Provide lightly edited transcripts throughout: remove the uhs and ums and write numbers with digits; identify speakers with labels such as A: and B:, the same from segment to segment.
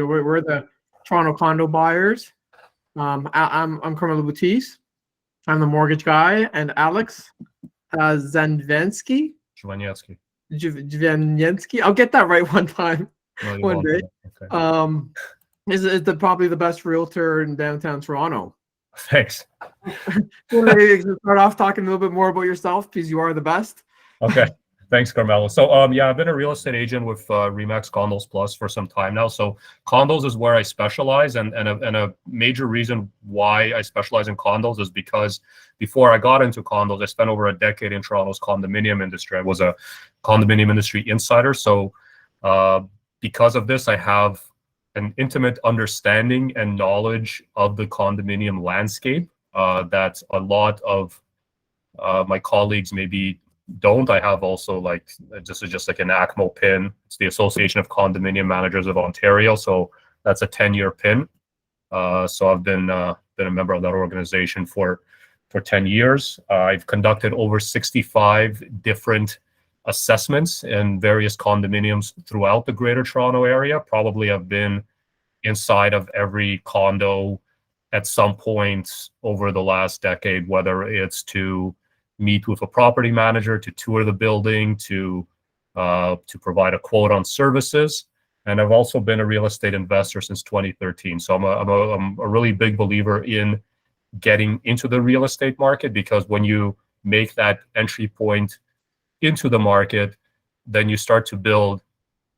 A: We're the Toronto condo buyers. I'm Carmelo. I'm the mortgage guy, and Alex Zanvensky. Jvaniensky. I'll get that right one time,
B: No,
A: one day.
B: Okay.
A: Is probably the best realtor in downtown Toronto.
B: Thanks.
A: Start off talking a little bit more about yourself, because you are the best.
B: Okay. Thanks, Carmelo. So, yeah, I've been a real estate agent with Remax Condos Plus for some time now. So, condos is where I specialize, and a major reason why I specialize in condos is because before I got into condos, I spent over a decade in Toronto's condominium industry. I was a condominium industry insider. So, because of this, I have an intimate understanding and knowledge of the condominium landscape that a lot of my colleagues maybe don't. I have also, like, this is just like an ACMO pin. It's the Association of Condominium Managers of Ontario. So that's a 10-year pin. So I've been a member of that organization for 10 years. I've conducted over 65 different assessments in various condominiums throughout the Greater Toronto area. Probably have been inside of every condo at some point over the last decade, whether it's to meet with a property manager, to tour the building, to provide a quote on services. And I've also been a real estate investor since 2013. So I'm a really big believer in getting into the real estate market, because when you make that entry point into the market, then you start to build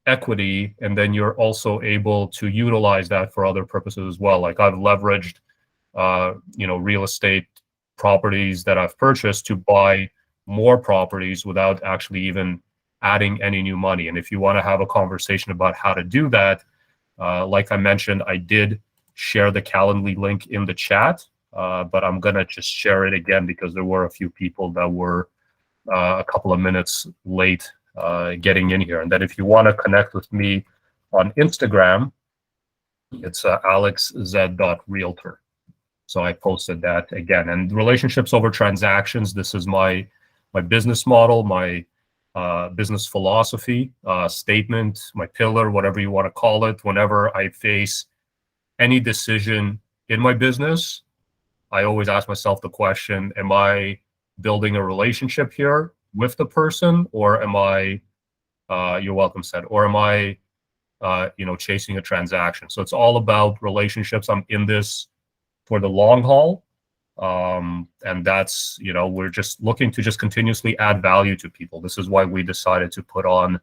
B: equity, and then you're also able to utilize that for other purposes as well. Like, I've leveraged real estate properties that I've purchased to buy more properties without actually even adding any new money. And if you want to have a conversation about how to do that, like I mentioned, I did share the Calendly link in the chat, but I'm going to just share it again because there were a few people that were a couple of minutes late getting in here. And then if you want to connect with me on Instagram, it's alexz.realtor. So I posted that again. And relationships over transactions, this is my business model, my business philosophy, statement, my pillar, whatever you want to call it. Whenever I face any decision in my business, I always ask myself the question, am I building a relationship here with the person, or am I, you're welcome, Seth, or am I, chasing a transaction? So it's all about relationships. I'm in this for the long haul. And that's, we're just looking to just continuously add value to people. This is why we decided to put on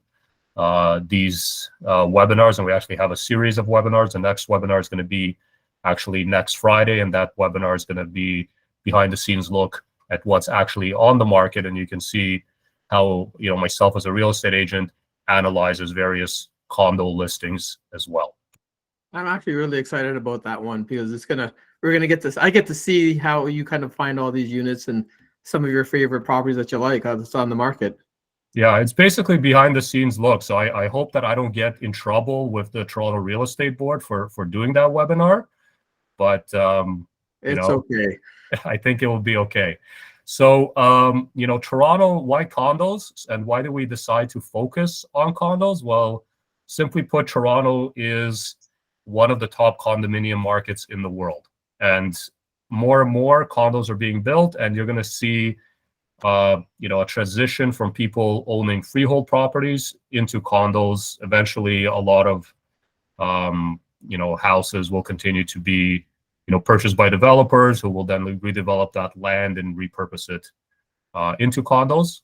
B: these webinars, and we actually have a series of webinars. The next webinar is going to be actually next Friday, and that webinar is going to be behind the scenes look at what's actually on the market, and you can see how, myself as a real estate agent analyzes various condo listings as well.
A: I'm actually really excited about that one, because we're gonna get this. I get to see how you kind of find all these units and some of your favorite properties that you like that's on the market.
B: Yeah, it's basically behind the scenes look. So I hope that I don't get in trouble with the Toronto Real Estate Board for doing that webinar, but
A: it's okay.
B: I think it will be okay. So Toronto, why condos, and why do we decide to focus on condos? Well, simply put, Toronto is one of the top condominium markets in the world, and more condos are being built, and you're going to see a transition from people owning freehold properties into condos. Eventually, a lot of houses will continue to be purchased by developers who will then redevelop that land and repurpose it into condos.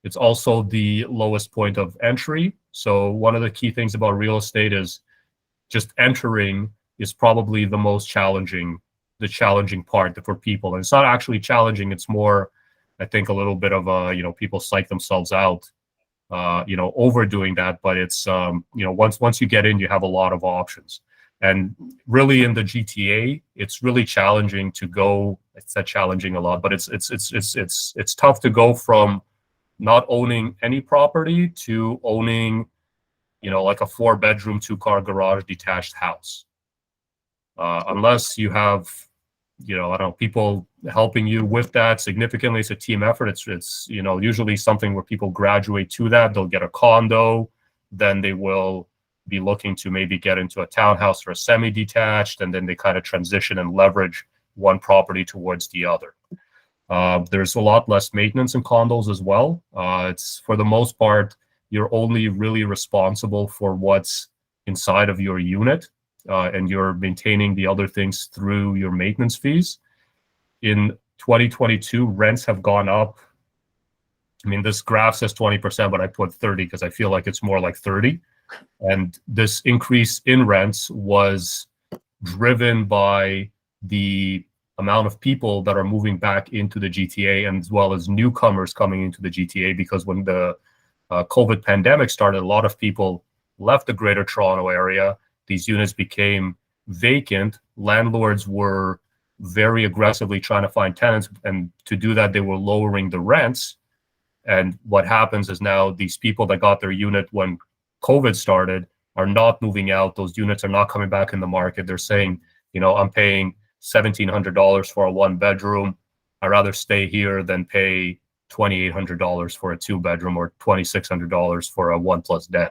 B: It's also the lowest point of entry. So one of the key things about real estate is just entering is probably the challenging part for people. And it's not actually challenging. It's more, I think, a little bit of people psych themselves out, overdoing that. But it's, once you get in, you have a lot of options. And really in the GTA, it's really challenging to go. It's not challenging a lot, but it's tough to go from not owning any property to owning, like a 4-bedroom, 2-car garage detached house. Unless you have, people helping you with that significantly. It's a team effort. It's usually something where people graduate to that. They'll get a condo, then they will be looking to maybe get into a townhouse or a semi-detached, and then they kind of transition and leverage one property towards the other. There's a lot less maintenance in condos as well. It's, for the most part, you're only really responsible for what's inside of your unit, and you're maintaining the other things through your maintenance fees. In 2022, rents have gone up. I mean, this graph says 20%, but I put 30 because I feel like it's more like 30. And this increase in rents was driven by the amount of people that are moving back into the GTA, and as well as newcomers coming into the GTA, because when the COVID pandemic started, a lot of people left the Greater Toronto area. These units became vacant. Landlords were very aggressively trying to find tenants, and to do that, they were lowering the rents. And what happens is now these people that got their unit when COVID started are not moving out. Those units are not coming back in the market. They're saying, I'm paying $1,700 for a 1-bedroom. I'd rather stay here than pay $2,800 for a 2-bedroom or $2,600 for a 1+ den.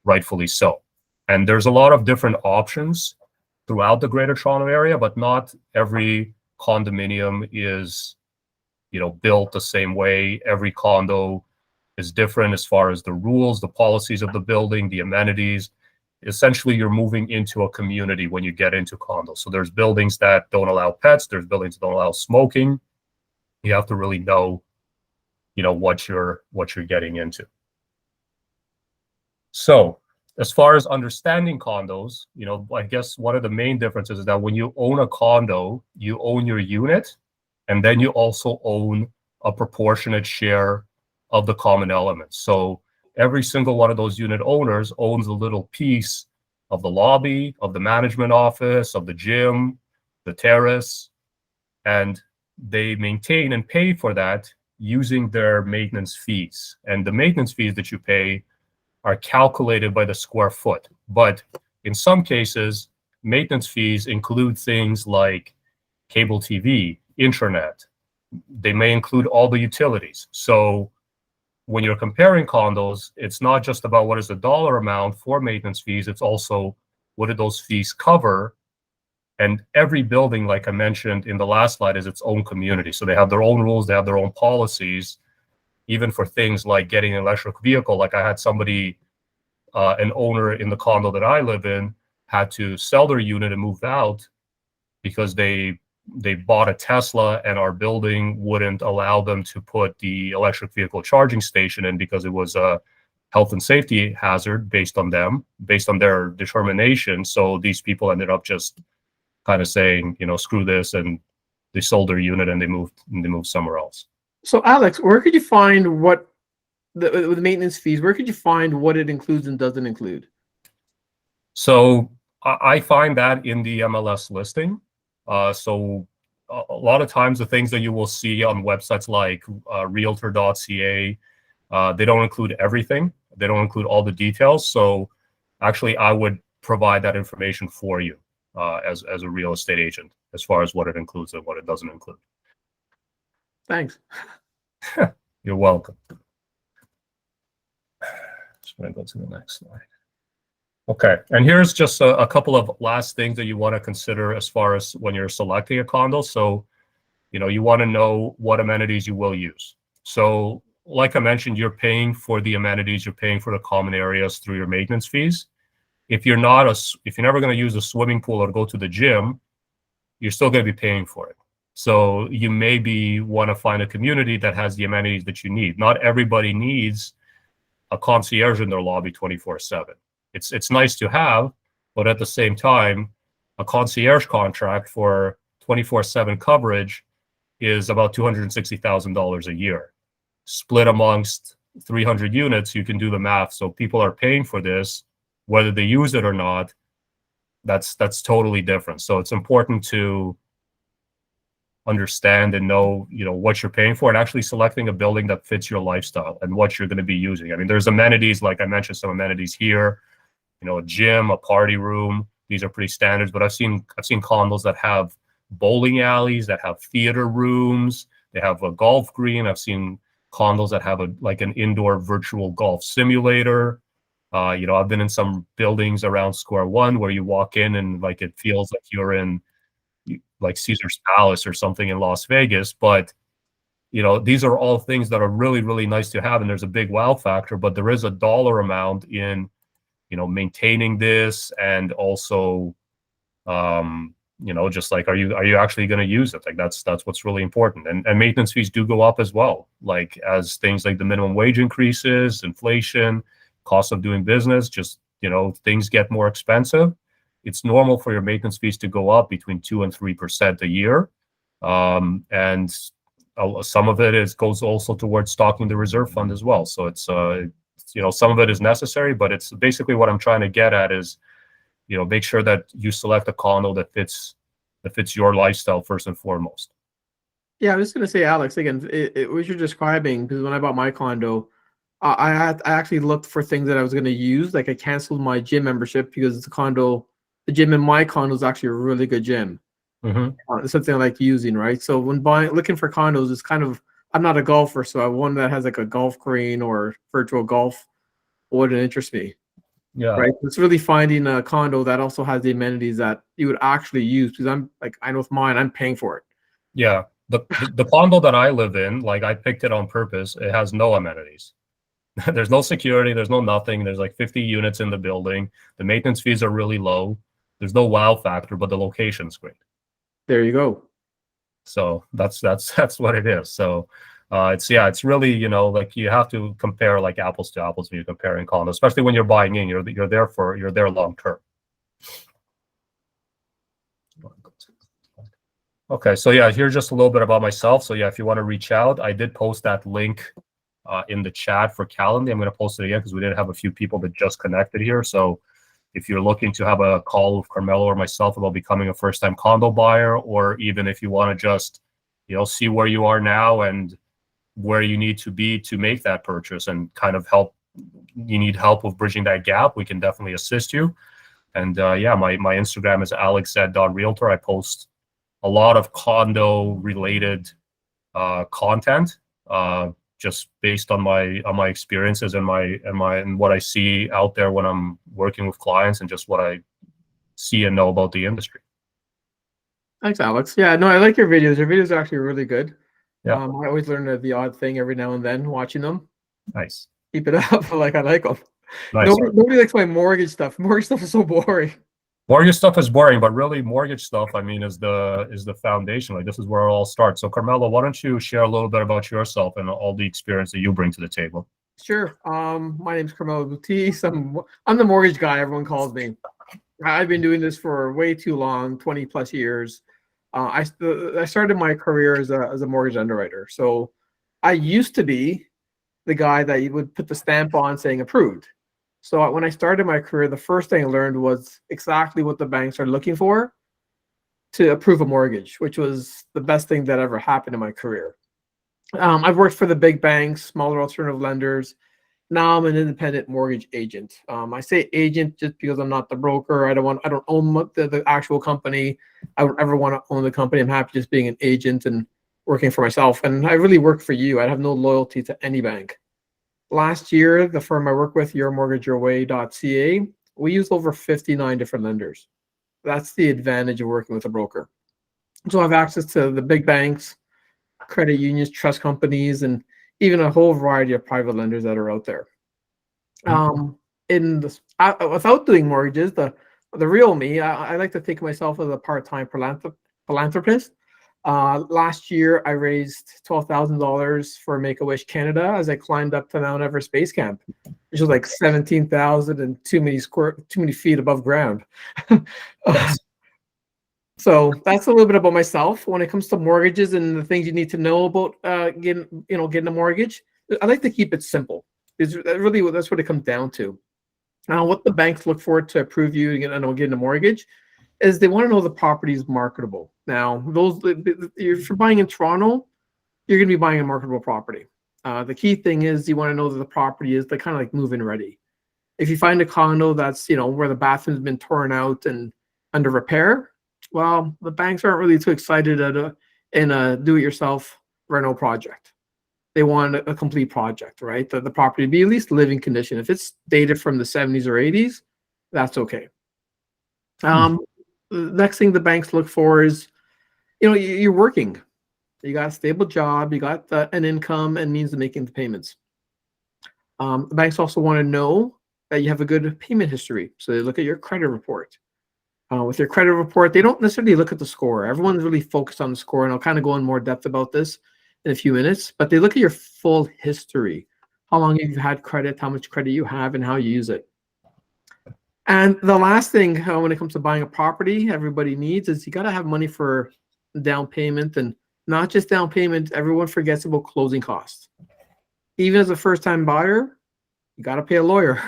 B: Rightfully so. And there's a lot of different options throughout the Greater Toronto area, but not every condominium is, built the same way. Every condo is different as far as the rules, the policies of the building, the amenities. Essentially, you're moving into a community when you get into condos. So there's buildings that don't allow pets. There's buildings that don't allow smoking. You have to really know, what you're getting into. So as far as understanding condos, I guess one of the main differences is that when you own a condo, you own your unit, and then you also own a proportionate share of the common elements. So every single one of those unit owners owns a little piece of the lobby, of the management office, of the gym, the terrace, and they maintain and pay for that using their maintenance fees. And the maintenance fees that you pay are calculated by the square foot. But in some cases, maintenance fees include things like cable TV, internet. They may include all the utilities. So when you're comparing condos, it's not just about what is the dollar amount for maintenance fees, it's also what do those fees cover. And every building, like I mentioned in the last slide, is its own community. So they have their own rules, they have their own policies, even for things like getting an electric vehicle. Like I had somebody, an owner in the condo that I live in, had to sell their unit and move out because they bought a Tesla, and our building wouldn't allow them to put the electric vehicle charging station in because it was a health and safety hazard based on their determination. So these people ended up just kind of saying, screw this, and they sold their unit and they moved somewhere else.
A: So Alex, where could you find what the maintenance fees? Where could you find what it includes and doesn't include?
B: So I find that in the MLS listing. So a lot of times the things that you will see on websites like realtor.ca, they don't include everything. They don't include all the details. So actually, I would provide that information for you as a real estate agent, as far as what it includes and what it doesn't include.
A: Thanks.
B: You're welcome. Just going to go to the next slide. Okay, and here's just a couple of last things that you want to consider as far as when you're selecting a condo. So, you want to know what amenities you will use. So, like I mentioned, you're paying for the amenities, you're paying for the common areas through your maintenance fees. If you're never going to use a swimming pool or go to the gym, you're still going to be paying for it. So you maybe want to find a community that has the amenities that you need. Not everybody needs a concierge in their lobby 24/7. It's nice to have, but at the same time, a concierge contract for 24/7 coverage is about $260,000 a year. Split amongst 300 units, you can do the math. So people are paying for this, whether they use it or not. That's totally different. So it's important to understand and know, what you're paying for, and actually selecting a building that fits your lifestyle and what you're going to be using. I mean, there's amenities, like I mentioned, some amenities here. A gym, a party room. These are pretty standards, but I've seen condos that have bowling alleys, that have theater rooms, they have a golf green. I've seen condos that have an indoor virtual golf simulator. I've been in some buildings around Square One where you walk in and like it feels like you're in like Caesar's Palace or something in Las Vegas. But these are all things that are really, really nice to have, and there's a big wow factor. But there is a dollar amount in maintaining this, and also just like, are you actually going to use it? Like that's what's really important. And maintenance fees do go up as well, like as things like the minimum wage increases, inflation, cost of doing business, just things get more expensive. It's normal for your maintenance fees to go up between 2 and 3% a year. And some of it goes also towards stocking the reserve fund as well. So it's some of it is necessary, but it's basically what I'm trying to get at is make sure that you select a condo that fits your lifestyle first and foremost.
A: Yeah, I was going to say, Alex, again, what you're describing, because when I bought my condo, I actually looked for things that I was going to use. Like I canceled my gym membership because the gym in my condo is actually a really good gym. It's something I like using, right? So when looking for condos, it's kind of, I'm not a golfer, so I one that has like a golf green or virtual golf wouldn't interest me.
B: Yeah.
A: Right. It's really finding a condo that also has the amenities that you would actually use, because I know with mine, I'm paying for it.
B: Yeah. The condo that I live in, like I picked it on purpose. It has no amenities. There's no security. There's no nothing. There's like 50 units in the building. The maintenance fees are really low. There's no wow factor, but the location's great.
A: There you go.
B: So that's what it is. So it's really, like you have to compare like apples to apples when you're comparing condos, especially when you're buying in. You're there long term. Okay, so yeah, here's just a little bit about myself. So yeah, if you want to reach out, I did post that link in the chat for Calendly. I'm going to post it again because we did have a few people that just connected here. So if you're looking to have a call with Carmelo or myself about becoming a first-time condo buyer, or even if you want to just, see where you are now and where you need to be to make that purchase and kind of you need help with bridging that gap, we can definitely assist you. And my Instagram is alexed.realtor. I post a lot of condo-related content, just based on my experiences and what I see out there when I'm working with clients, and just what I see and know about the industry.
A: Thanks, Alex. Yeah, no, I like your videos. Your videos are actually really good.
B: Yeah.
A: I always learn the odd thing every now and then watching them.
B: Nice.
A: Keep it up. I like them.
B: Nice.
A: Nobody likes my mortgage stuff. Mortgage stuff is so boring.
B: Mortgage stuff is boring, but really mortgage stuff, I mean, is the foundation. Like this is where it all starts. So Carmelo, why don't you share a little bit about yourself and all the experience that you bring to the table?
A: Sure. My name's Carmelo Boutis. I'm the mortgage guy, everyone calls me. I've been doing this for way too long, 20 plus years. I started my career as a mortgage underwriter. So I used to be the guy that you would put the stamp on saying approved. So when I started my career, the first thing I learned was exactly what the banks are looking for to approve a mortgage, which was the best thing that ever happened in my career. I've worked for the big banks, smaller alternative lenders. Now I'm an independent mortgage agent. I say agent just because I'm not the broker. I don't own the actual company. I don't ever want to own the company. I'm happy just being an agent and working for myself. And I really work for you. I have no loyalty to any bank. Last year, the firm I work with, yourmortgageyourway.ca, we use over 59 different lenders. That's the advantage of working with a broker. So I have access to the big banks, credit unions, trust companies, and even a whole variety of private lenders that are out there. Without doing mortgages, the real me, I like to think of myself as a part-time philanthropist. Last year, I raised $12,000 for Make-A-Wish Canada as I climbed up to Mount Everest Base Camp, which was like 17,000 and too many feet above ground. So that's a little bit about myself. When it comes to mortgages and the things you need to know about getting a mortgage, I like to keep it simple. That's what it comes down to. Now, what the banks look for to approve you to getting a mortgage is they want to know the property is marketable. Now, if you're buying in Toronto, you're going to be buying a marketable property. The key thing is you want to know that the property is kind of like move-in ready. If you find a condo that's where the bathroom's been torn out and under repair, well, the banks aren't really too excited in a do-it-yourself reno project. they want a complete project, right? The property to be at least living condition. If it's dated from the 70s or 80s, that's okay. The next thing the banks look for is, you're working. You got a stable job, you got an income and means of making the payments. The banks also want to know that you have a good payment history. So they look at your credit report. With your credit report, they don't necessarily look at the score. Everyone's really focused on the score, and I'll kind of go in more depth about this in a few minutes. But they look at your full history, how long you've had credit, how much credit you have, and how you use it. And the last thing when it comes to buying a property, everybody needs is you got to have money for down payment, and not just down payment. Everyone forgets about closing costs. Even as a first-time buyer, you got to pay a lawyer.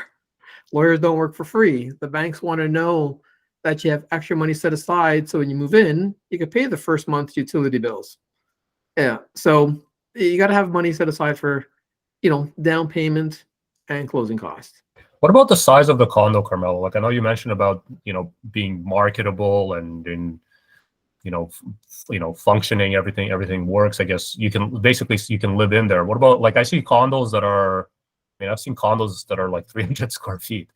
A: Lawyers don't work for free. The banks want to know that you have extra money set aside, so when you move in, you can pay the first month's utility bills. Yeah, so you got to have money set aside for, down payment and closing costs.
B: What about the size of the condo, Carmelo? Like, I know you mentioned about, being marketable and functioning, everything works. I guess you can live in there. What about, like, I see condos that are, I've seen condos that are like 300 square feet.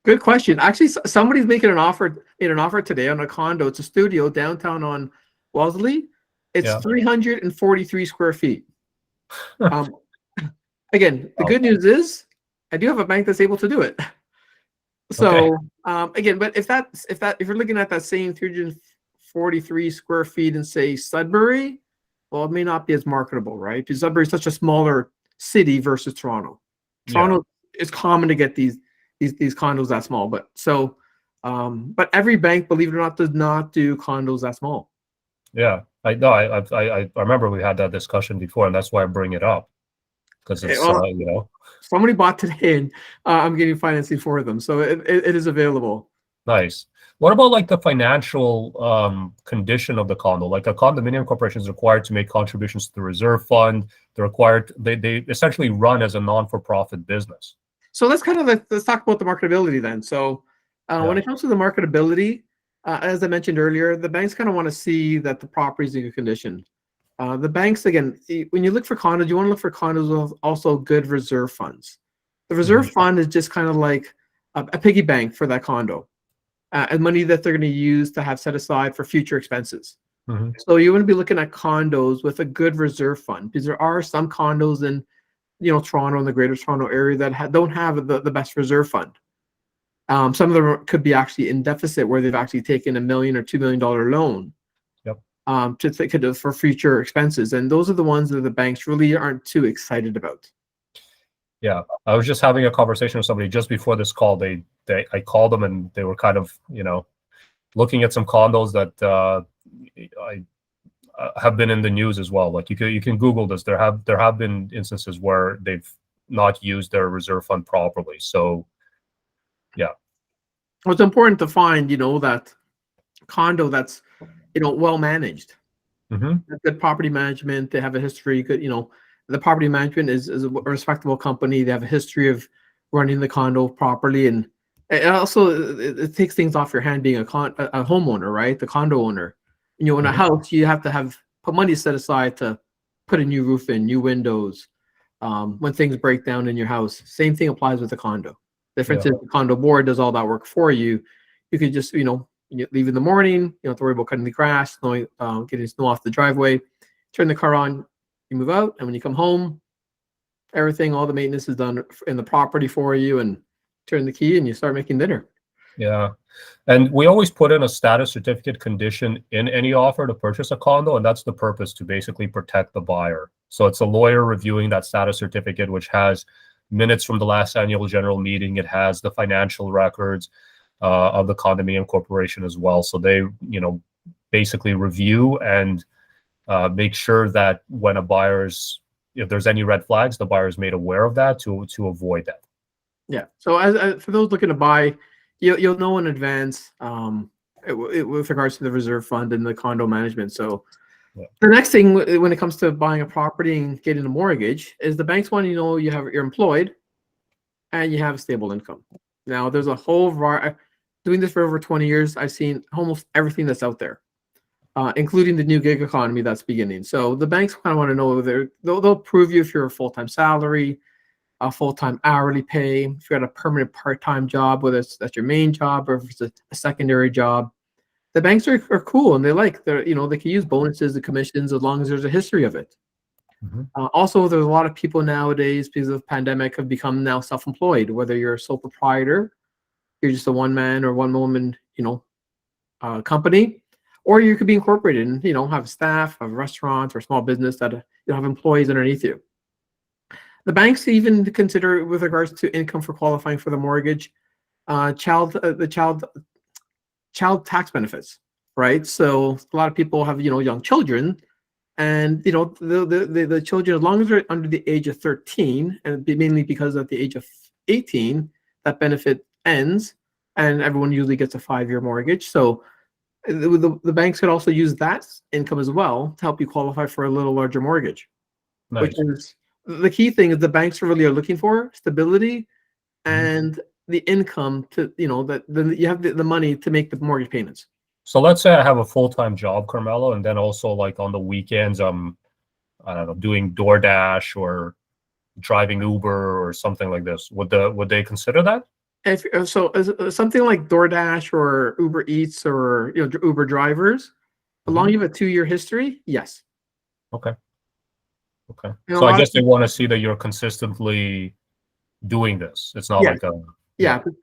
A: Good question. Actually, somebody's making an offer today on a condo. It's a studio downtown on Wellesley. It's 343 square feet. Again, the good news is I do have a bank that's able to do it. So again, but if you're looking at that same 343 square feet in, say, Sudbury, well, it may not be as marketable, right? Because Sudbury is such a smaller city versus Toronto. Toronto is common to get these condos that small, but every bank, believe it or not, does not do condos that small.
B: Yeah, I know. I remember we had that discussion before, and that's why I bring it up, because it's
A: somebody bought today, and I'm getting financing for them, so it is available.
B: Nice. What about like the financial condition of the condo? Like, a condominium corporation is required to make contributions to the reserve fund. They essentially run as a non-for-profit business.
A: So let's talk about the marketability then. So when it comes to the marketability, as I mentioned earlier, the banks kind of want to see that the property is in good condition. The banks, again, when you look for condos, you want to look for condos with also good reserve funds. The reserve fund is just kind of like a piggy bank for that condo, and money that they're going to use to have set aside for future expenses. So you want to be looking at condos with a good reserve fund, because there are some condos in Toronto and the Greater Toronto area that don't have the best reserve fund. Some of them could be actually in deficit, where they've actually taken $1 million or $2 million loan for future expenses, and those are the ones that the banks really aren't too excited about.
B: Yeah, I was just having a conversation with somebody just before this call. I called them, and they were kind of looking at some condos that I have been in the news as well. Like, you can Google this. There have been instances where they've not used their reserve fund properly. So yeah,
A: well, it's important to find that condo that's well managed. Good property management. They have a history. Good, the property management is a respectable company. They have a history of running the condo properly, and also it takes things off your hand being a homeowner, right? The condo owner. In a house, you have to put money set aside to put a new roof in, new windows. When things break down in your house, same thing applies with the condo. The difference is the condo board does all that work for you. You could just, you leave in the morning. You don't have to worry about cutting the grass, getting snow off the driveway. Turn the car on, you move out, and when you come home, all the maintenance is done in the property for you, and turn the key and you start making dinner.
B: Yeah. And we always put in a status certificate condition in any offer to purchase a condo, and that's the purpose, to basically protect the buyer. So it's a lawyer reviewing that status certificate, which has minutes from the last annual general meeting. It has the financial records of the condominium corporation as well. So they, basically review and make sure that when if there's any red flags, the buyer is made aware of that to avoid that. Yeah.
A: So as for those looking to buy, you'll know in advance with regards to the reserve fund and the condo management. So the next thing when it comes to buying a property and getting a mortgage is the banks want you're employed and you have a stable income. Now, there's a whole variety. Doing this for over 20 years, I've seen almost everything that's out there. including the new gig economy that's beginning. So the banks kind of want to know whether they'll prove you if you're a full-time salary, a full-time hourly pay, if you got a permanent part-time job, whether that's your main job or if it's a secondary job. The banks are cool and they can use bonuses and commissions as long as there's a history of it. Also, there's a lot of people nowadays because of the pandemic have become now self-employed, whether you're a sole proprietor, you're just a one-man or one-woman, company, or you could be incorporated and, have staff, have restaurants or small business that have employees underneath you. The banks even consider, with regards to income for qualifying for the mortgage, child tax benefits, right? So a lot of people have, young children, and the children, as long as they're under the age of 13, and mainly because at the age of 18, that benefit ends, and everyone usually gets a 5-year mortgage. So the banks could also use that income as well to help you qualify for a little larger mortgage.
B: Nice.
A: Which is the key thing is the banks really are looking for stability and the income to, that then you have the money to make the mortgage payments.
B: So let's say I have a full-time job, Carmelo, and then also like on the weekends, I don't know, doing DoorDash or driving Uber or something like this. Would they consider that?
A: If so, something like DoorDash or Uber Eats or Uber drivers, as long as you have a 2-year history, yes.
B: Okay. Okay.
A: And
B: So I guess they want to see that you're consistently doing this. It's not like a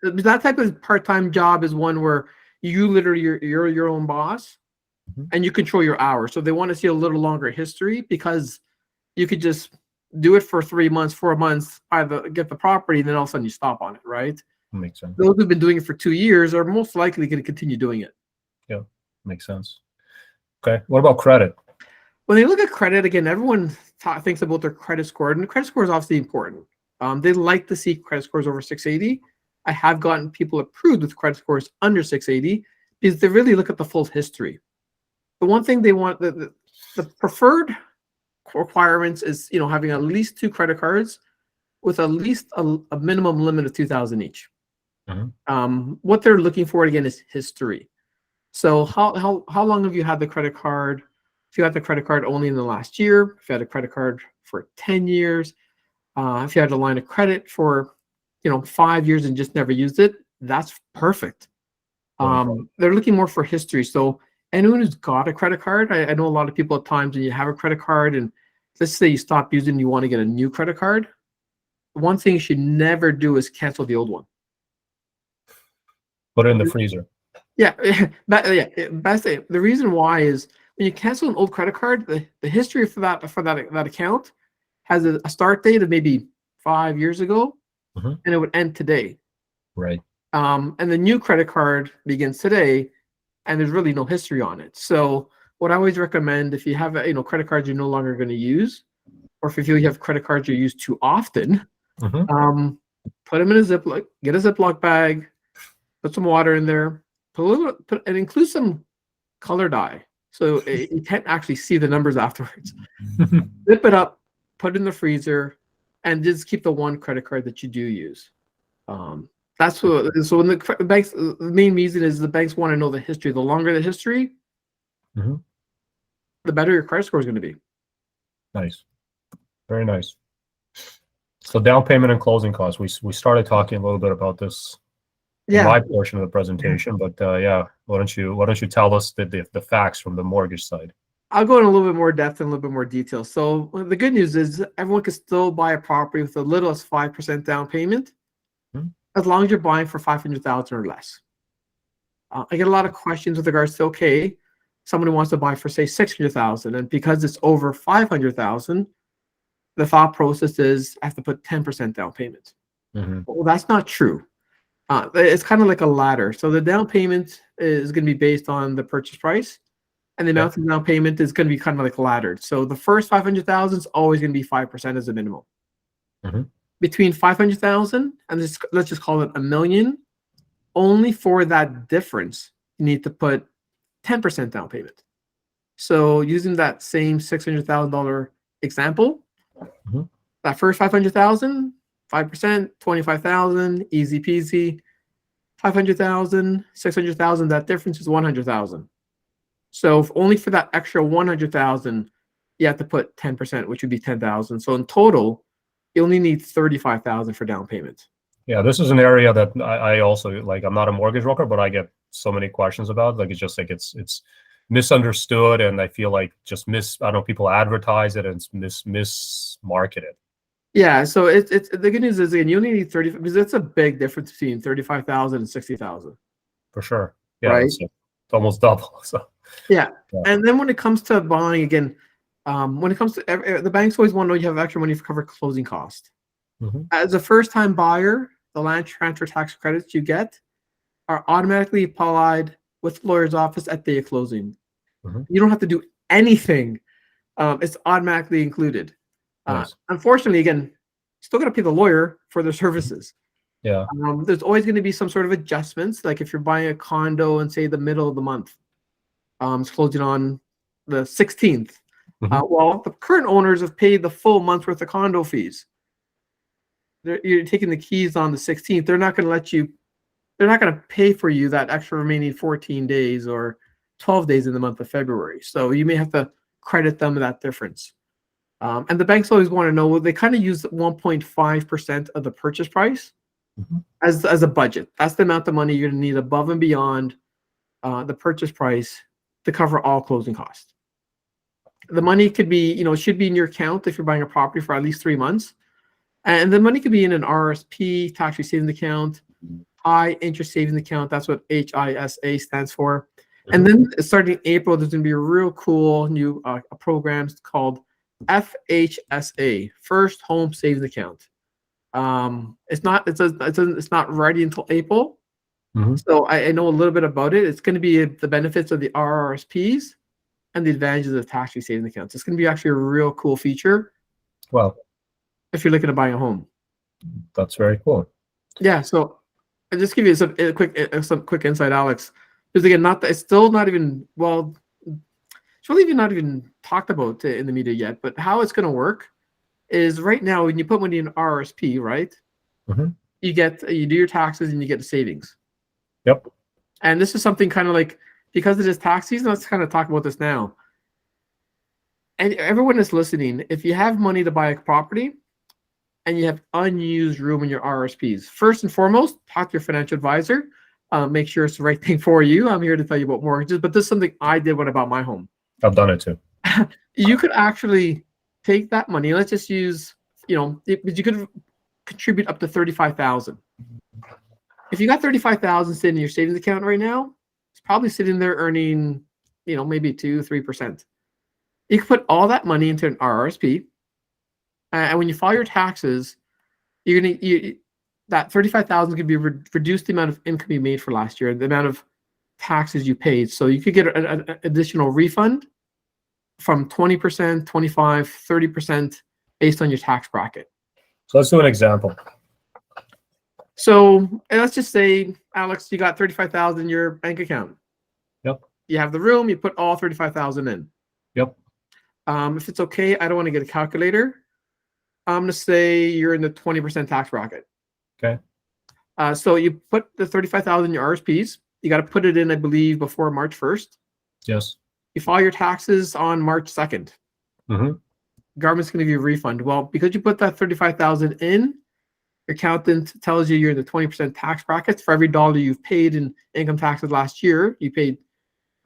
A: but that type of part-time job is one where you literally you're your own boss and you control your hours. So they want to see a little longer history because you could just do it for 3 months, 4 months, get the property, and then all of a sudden you stop on it, right?
B: Makes sense.
A: Those who've been doing it for 2 years are most likely going to continue doing it.
B: Yeah, makes sense. Okay. What about credit?
A: When they look at credit, again, everyone thinks about their credit score, and the credit score is obviously important. They like to see credit scores over 680. I have gotten people approved with credit scores under 680 because they really look at the full history. The one thing they want, the preferred requirements is having at least 2 credit cards with at least a minimum limit of 2,000 each. What they're looking for again is history. So how long have you had the credit card? If you had the credit card only in the last year, if you had a credit card for 10 years, if you had a line of credit for 5 years and just never used it, that's perfect. They're looking more for history. So anyone who's got a credit card, I know a lot of people at times when you have a credit card and let's say you stop using, you want to get a new credit card. One thing you should never do is cancel the old one.
B: Put it in the freezer.
A: Yeah, best thing. The reason why is when you cancel an old credit card, the history for that account has a start date of maybe 5 years ago, and it would end today.
B: Right.
A: And the new credit card begins today, and there's really no history on it. So what I always recommend, if you have credit cards you're no longer going to use, or if you feel you have credit cards you use too often, put them in a Ziploc, get a Ziploc bag, put some water in there, and include some color dye so you can't actually see the numbers afterwards. Zip it up, put it in the freezer, and just keep the one credit card that you do use. That's what. So when the banks, the main reason is the banks want to know the history. The longer the history, the better your credit score is going to be.
B: Nice, very nice. So down payment and closing costs. We started talking a little bit about this in my portion of the presentation, but why don't you tell us the facts from the mortgage side?
A: I'll go in a little bit more depth and a little bit more detail. So the good news is everyone can still buy a property with as little as 5% down payment, as long as you're buying for $500,000 or less. I get a lot of questions with regards to someone who wants to buy for say $600,000, and because it's over $500,000, the thought process is I have to put 10% down payment. Well, that's not true. It's kind of like a ladder. So the down payment is going to be based on the purchase price, and the amount of down payment is going to be kind of like laddered. So the first $500,000 is always going to be 5% as a minimum. Between $500,000 and let's just call it $1 million, only for that difference you need to put 10% down payment. So using that same $600,000 example, that first $500,000, 5%, $25,000, easy peasy. $500,000, $600,000, that difference is $100,000. So if only for that extra 100,000, you have to put 10%, which would be 10,000. So in total, you only need 35,000 for down payment.
B: Yeah, this is an area that I also like. I'm not a mortgage broker, but I get so many questions about. Like, it's just like it's misunderstood, and I feel like just I don't know, people advertise it and it's mismarketed.
A: Yeah, so it's the good news is, again, you only need 30, because it's a big difference between 35,000 and 60,000.
B: For sure. Yeah,
A: Right.
B: it's almost double. So
A: Yeah.
B: yeah.
A: And then when it comes to buying, again, when it comes to the banks always want to know you have extra money to cover closing cost. As a first-time buyer, the land transfer tax credits you get are automatically applied with the lawyer's office at day of closing. You don't have to do anything. It's automatically included.
B: Nice.
A: Unfortunately, again, you still got to pay the lawyer for their services.
B: Yeah.
A: There's always going to be some sort of adjustments. Like if you're buying a condo and say the middle of the month, it's closing on the 16th. Well, the current owners have paid the full month's worth of condo fees. You're taking the keys on the 16th. They're not going to let you. They're not going to pay for you that extra remaining 14 days or 12 days in the month of February. So you may have to credit them that difference. And the banks always want to know, they kind of use 1.5% of the purchase price as a budget. That's the amount of money you're going to need above and beyond the purchase price to cover all closing costs. The money could be, should be in your account if you're buying a property for at least 3 months. And the money could be in an RSP, tax savings account, high interest savings account. That's what HISA stands for. And then starting April, there's going to be a real cool new programs called FHSA, First Home Savings Account. It's not ready until April. So I know a little bit about it. It's going to be the benefits of the RRSPs and the advantages of tax savings accounts. It's going to be actually a real cool feature.
B: Well,
A: if you're looking to buy a home,
B: that's very cool.
A: Yeah. So I'll just give you some quick insight, Alex. Because again, it's still not even, well, it's really not even talked about in the media yet. But how it's going to work is, right now when you put money in RRSP, right? You do your taxes and you get the savings.
B: Yep.
A: And this is something kind of like, because it is tax season, let's kind of talk about this now. And everyone is listening, if you have money to buy a property and you have unused room in your RSPs, first and foremost, talk to your financial advisor. Make sure it's the right thing for you. I'm here to tell you about mortgages, but this is something I did when I bought my home.
B: I've done it too.
A: You could actually take that money. Let's just use, you could contribute up to 35,000. If you got 35,000 sitting in your savings account right now, it's probably sitting there earning, maybe 2-3%. You can put all that money into an RRSP, and when you file your taxes, that 35,000 could be reduced the amount of income you made for last year, the amount of taxes you paid. So you could get an additional refund from 20%, 25%, 30% based on your tax bracket.
B: So let's do an example.
A: So let's just say, Alex, you got 35,000 in your bank account.
B: Yep.
A: You have the room, you put all 35,000 in.
B: Yep.
A: If it's okay, I don't want to get a calculator. I'm going to say you're in the 20% tax bracket.
B: Okay.
A: So you put the 35,000 in your RSPs. You got to put it in, I believe, before March 1st.
B: Yes.
A: You file your taxes on March 2nd. Government's going to give you a refund. Well, because you put that 35,000 in, your accountant tells you you're in the 20% tax brackets. For every dollar you've paid in income taxes last year, you paid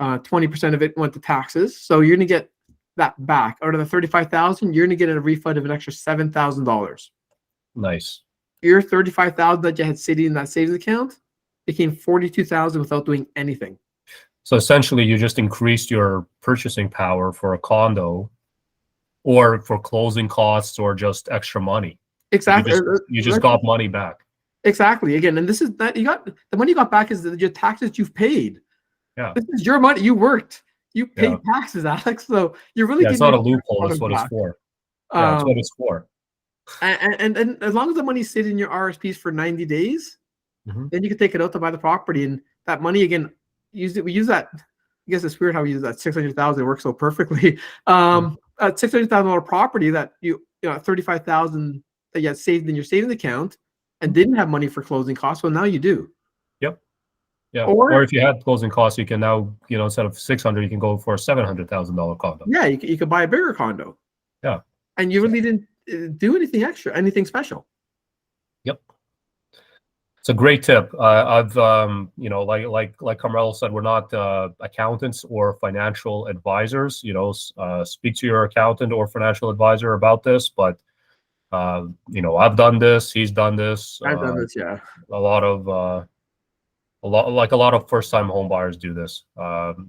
A: 20% of it went to taxes. So you're going to get that back. Out of the 35,000, you're going to get a refund of an extra $7,000.
B: Nice.
A: Your 35,000 that you had sitting in that savings account became 42,000 without doing anything.
B: So essentially, you just increased your purchasing power for a condo, or for closing costs, or just extra money.
A: Exactly.
B: You just got money back.
A: Exactly. Again, and this is that you got the money you got back is your taxes you've paid.
B: Yeah.
A: This is your money. You worked. You paid taxes, Alex. So you're really
B: it's not a loophole. That's what it's for. Yeah, that's what it's for.
A: And as long as the money sits in your RSPs for 90 days, then you can take it out to buy the property. And that money, again, we use that. I guess it's weird how we use that 600,000. It works so perfectly. A $600,000 property that 35,000 that you had saved in your savings account and didn't have money for closing costs. Well, now you do.
B: Yep. Yeah.
A: Or
B: Or if you had closing costs, you can now, instead of 600, you can go for a $700,000 condo.
A: yeah, you could buy a bigger condo.
B: Yeah.
A: And you really didn't do anything extra, anything special.
B: Yep. It's a great tip. I've, like Carmelo said, we're not accountants or financial advisors. Speak to your accountant or financial advisor about this. But I've done this. He's done this.
A: I've done this, yeah.
B: A lot of first-time home buyers do this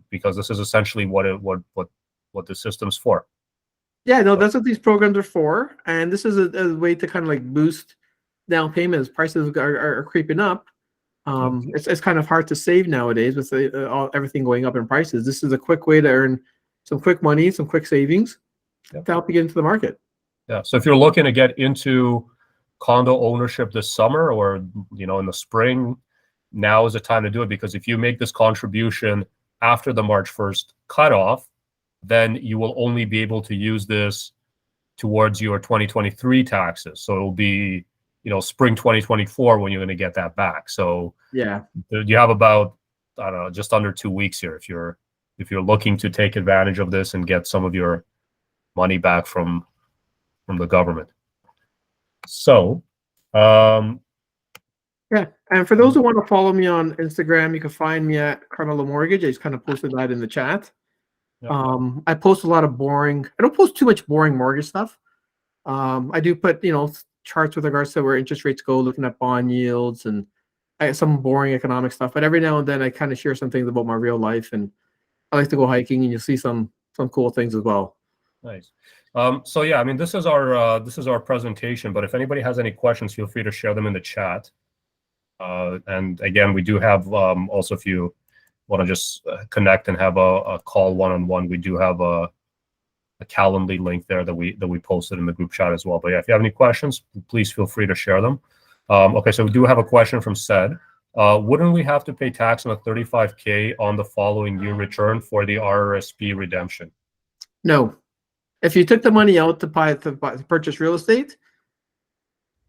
B: because this is essentially what the system's for.
A: Yeah, no, that's what these programs are for, and this is a way to kind of like boost down payments. Prices are creeping up. It's kind of hard to save nowadays with everything going up in prices. This is a quick way to earn some quick money, some quick savings to help you get into the market.
B: Yeah. So if you're looking to get into condo ownership this summer or in the spring, now is the time to do it, because if you make this contribution after the March 1st cutoff, then you will only be able to use this towards your 2023 taxes. So it'll be, spring 2024 when you're going to get that back. So
A: yeah,
B: you have about, I don't know, just under 2 weeks here if you're looking to take advantage of this and get some of your money back from the government. So,
A: yeah. And for those who want to follow me on Instagram, you can find me at Carmelo Mortgage. I just kind of posted that in the chat. I post a lot of boring. I don't post too much boring mortgage stuff. I do put charts with regards to where interest rates go, looking at bond yields and some boring economic stuff. But every now and then I kind of share some things about my real life, and I like to go hiking, and you'll see some cool things as well.
B: Nice. So yeah, I mean, this is our presentation. But if anybody has any questions, feel free to share them in the chat. And again, we do have also, if you want to just connect and have a call one-on-one, we do have a Calendly link there that we posted in the group chat as well. But yeah, if you have any questions, please feel free to share them. Okay, so we do have a question from Sed. Wouldn't we have to pay tax on the $35K on the following year return for the RRSP redemption?
A: No. If you took the money out to purchase real estate,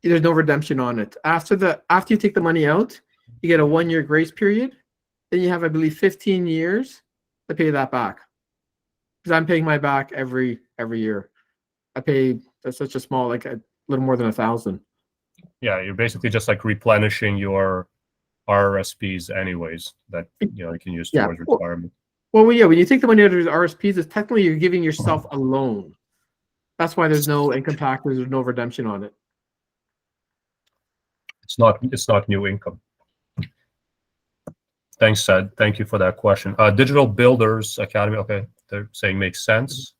A: there's no redemption on it. After you take the money out, you get a 1-year grace period. Then you have, I believe, 15 years to pay that back. Because I'm paying my back every year. I pay such a small, like a little more than $1,000.
B: Yeah, you're basically just like replenishing your RRSPs anyways that you can use towards retirement.
A: Well, yeah, when you take the money out of the RSPs, it's technically you're giving yourself a loan. That's why there's no income tax, there's no redemption on it.
B: It's not new income. Thanks, Sed. Thank you for that question. Digital Builders Academy. Okay, they're saying makes sense.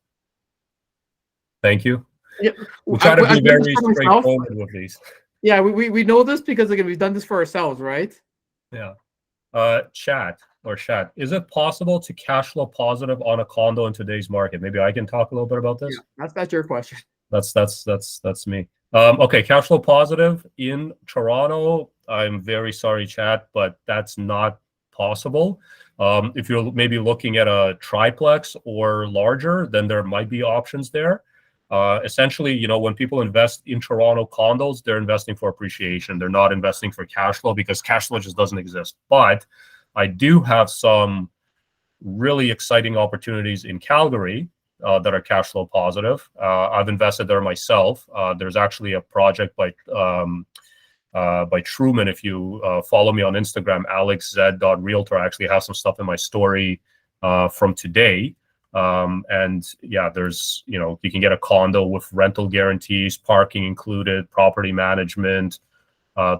B: Thank you.
A: Yeah,
B: we try to be very straightforward with these.
A: Yeah, we know this because again we've done this for ourselves, right?
B: Yeah. Chat. Is it possible to cash flow positive on a condo in today's market? Maybe I can talk a little bit about this.
A: Yeah, that's your question.
B: That's me. Okay, cash flow positive in Toronto. I'm very sorry, chat, but that's not possible. If you're maybe looking at a triplex or larger, then there might be options there. Essentially, when people invest in Toronto condos, they're investing for appreciation. They're not investing for cash flow because cash flow just doesn't exist. But I do have some really exciting opportunities in Calgary that are cash flow positive. I've invested there myself. There's actually a project by Truman. If you follow me on Instagram, alexz.realtor, I actually have some stuff in my story from today. And yeah, there's, you can get a condo with rental guarantees, parking included, property management,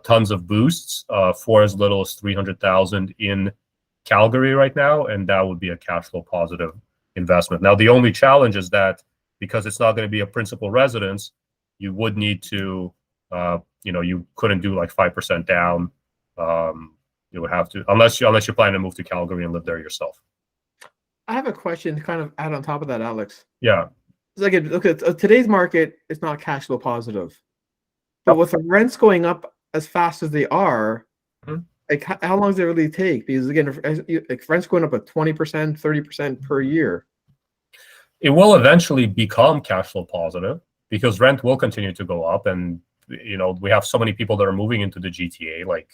B: tons of boosts for as little as $300,000 in Calgary right now. And that would be a cash flow positive investment. Now, the only challenge is that because it's not going to be a principal residence, you would need to, you couldn't do like 5% down. You would have to, unless you're planning to move to Calgary and live there yourself.
A: I have a question to kind of add on top of that, Alex.
B: Yeah.
A: It's like, look at today's market, it's not cash flow positive. But with the rents going up as fast as they are, like how long does it really take? Because again, if rents going up at 20%, 30% per year.
B: It will eventually become cash flow positive because rent will continue to go up. And, we have so many people that are moving into the GTA, like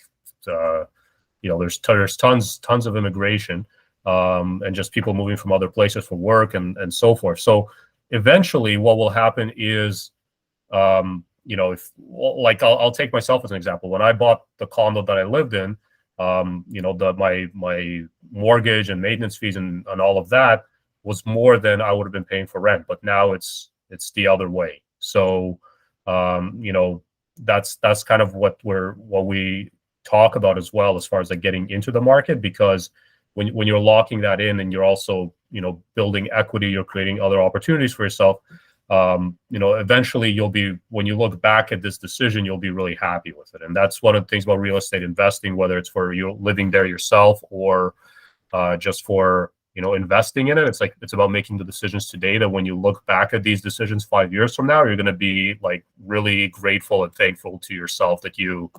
B: there's tons of immigration, and just people moving from other places for work and so forth. So eventually what will happen is, if like I'll take myself as an example. When I bought the condo that I lived in, my mortgage and maintenance fees and all of that was more than I would have been paying for rent. But now it's the other way. So that's kind of what we talk about as well, as far as like getting into the market, because when you're locking that in and you're also building equity, you're creating other opportunities for yourself. Eventually when you look back at this decision, you'll be really happy with it. And that's one of the things about real estate investing, whether it's for you living there yourself or just for investing in it. It's about making the decisions today that when you look back at these decisions 5 years from now, you're going to be like really grateful and thankful to yourself that you